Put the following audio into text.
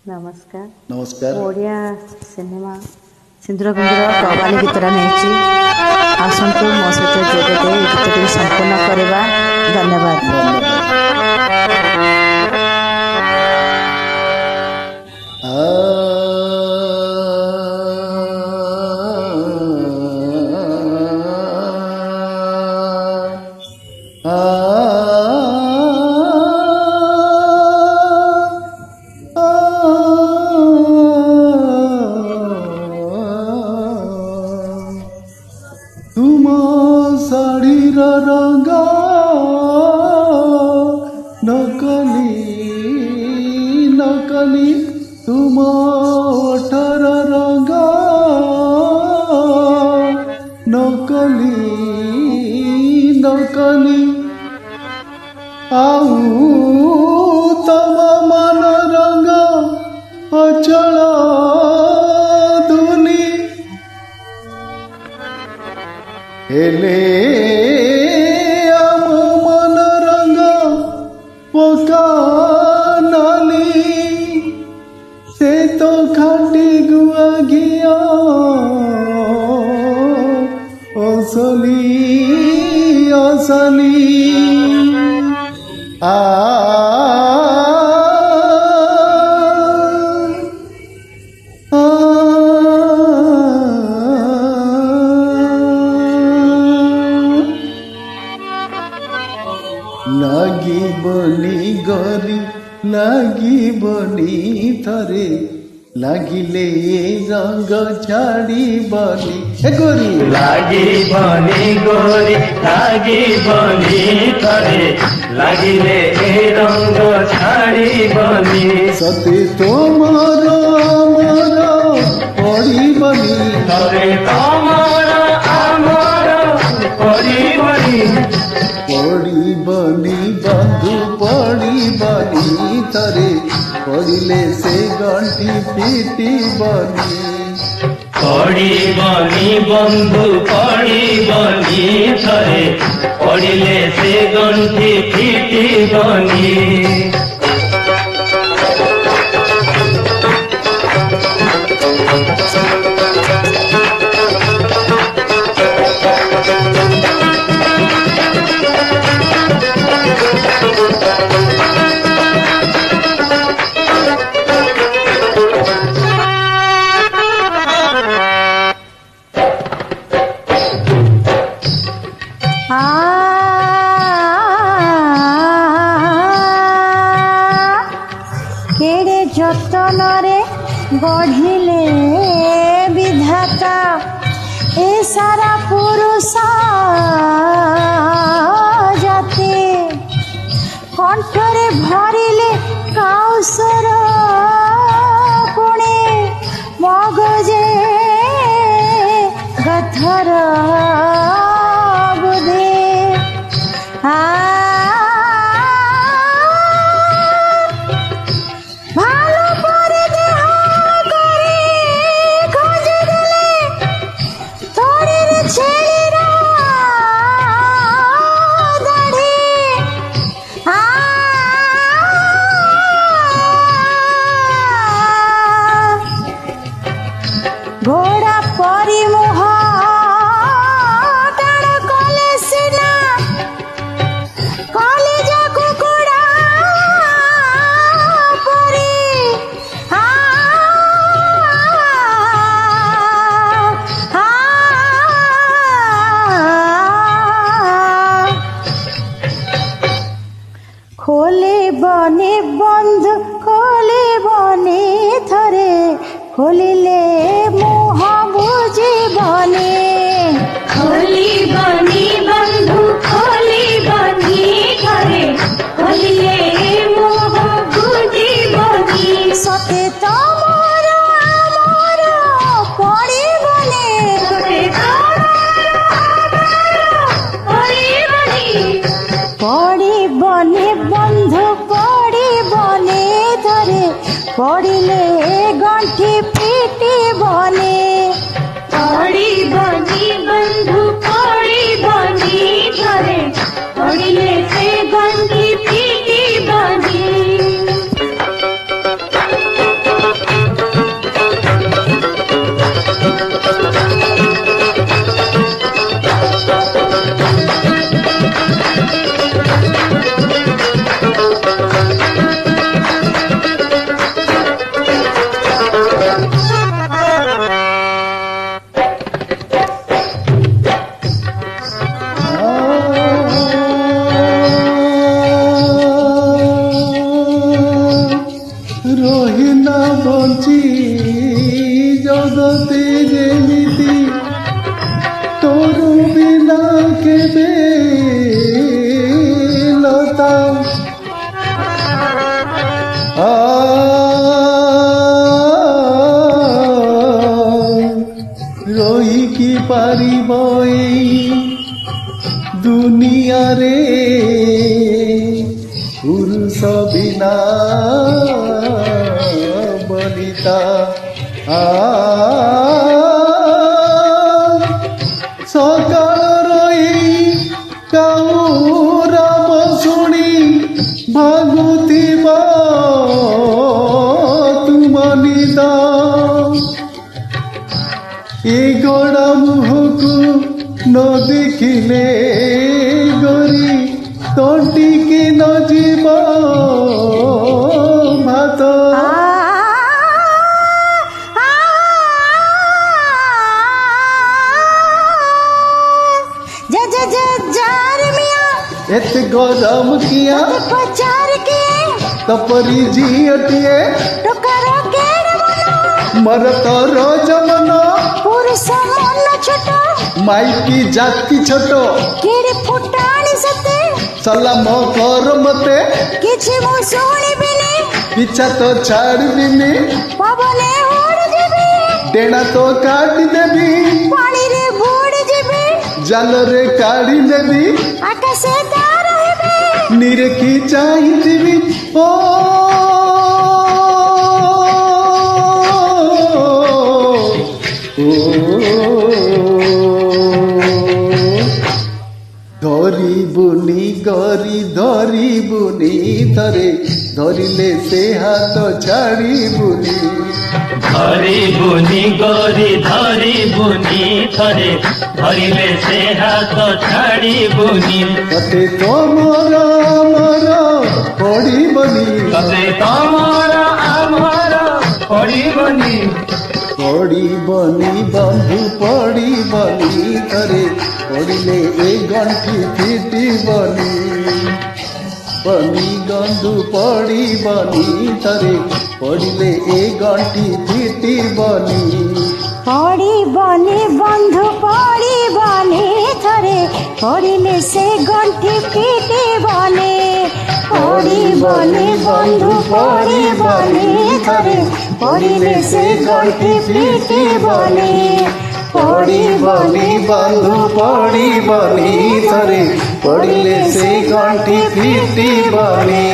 ନମସ୍କାର। ନମସ୍କାର। ଓଡ଼ିଆ ସିନେମା ସିନ୍ଦୁର ବିନ୍ଦୁର କବାଲି ଗୀତଟା ନେଇଛି। ଆସନ୍ତୁ ମୋ ସହିତ ଯୋଗ ଦେଇ ଏହି ଗୀତଟିକୁ ସମ୍ପୂର୍ଣ୍ଣ କରିବା। ଧନ୍ୟବାଦ। तुम शाढ़ीर रंग नकली नकली तुम ओठर रंग नकली नकली आउ तम मन रंग अचल धुनी हेले आम मन रंग पका नाली से तो खाटी गुआ घिया असली असली लागिबनी गरी लागिबनी थरे लागिले रंग छाड़ीबनी गोरी लागिबनी गोरी लागिबनी थरे लागिले रंग छाड़ीबनी सते तोमर अमर पड़ीबनी थरे तमर आमर पड़ीबनी पड़ीबनी बंधु पड़ीबनी थरे पड़िले से गंठी फिटिबनी पड़ीबनी बंधु पड़ीबनी थरे पड़िले से गंठी फिटिबनी केड़े जतनरे गढ़िले विधाता ए सारा पुरुष जाते कंठरे भरिले काउसर पुणे मगजे गथर बुधे ভালো করে দেহ করে খোঁজে দিলে তোরের ছেলেরা দাঁড়ে ঘোড়া পরিমোহ টাণ কলে সিনা কলেজা কুকুড়া পরি খোলে বনে বন্ধু খোলে বনে থরে খোলিলে মোহ বুঝিবনে खोलिबनी बंधु खोलिबनी घरे खोलिले मोह बुझिबनी সতে তমর আমর পড়িবনে सते खोलिबनी পড়িবনে বন্ধু পড়িবনে ধরে পড়িলে গণ্ঠি ফিটিবনে खोलिबनी बंधु खोलिबनी घरे खोलिले से गंधी फिटिबनी রহিনা বঞ্চি জগতে যেমিতি তোর বিনা কেবে লতা রহিকি পারিব এই দুনিয়ারে পুরুষ বিনা বনিতা সকাল এই কাউরাব শুনি ভাগুথিব তুম নিদ এ গড়া মুহକୁ ନ ଦେଖିଲେ ଗରି ତଣ୍ଟିକି ନ ଯିବ ଭାତ ଏତେ ଗରମ କିଆ ତପରି ଝିଅଟିଏ ମର ତୋର ଜମନ পুরুষ মন ছোট মাইকি জাতি ছোট কিড়ি ফুটানি সতে সালাম কর মতে কিছু মু শুনিবিনি পিছা তো ছাড়বিনি পবনে উড়ি যাবি ডেଣା তো কাটি দেবি পানিরে বুড়ি যাবি জালরে কাড়ি দেবি আকাশে তারা হেবে নিরেখি চাইতিবি ও ধরিবুনি গরি ধরিবুনি ধরে ধরিলে সে হাত ছাড়িবুনি ধরিবুনি গরি ধরিবুনি থরে ধরিলে সে হাত ছাড়িবুনি ততে তোমর আমার পড়িবনি ততে তমর আমার পড়িবনি পড়িবনি বন্ধু পড়িবনি ধরে পড়িলে এ গণ্ঠি ফিটিবনি বনি গন্ধু পড়িবনি ধরে পড়িলে এ গণ্ঠি ফিটিবনি পড়িবনি বন্ধু পড়িবনি থরে পড়িলে সে গণ্ঠি ফিটিবনি পড়িবনি বন্ধু পড়িবনি থরে পড়িলে সে গণ্ঠি ফিটিবনি পড়িবনি বন্ধু পড়িবনি ধরে পড়িলে সে গণ্ঠি ফিটিবনি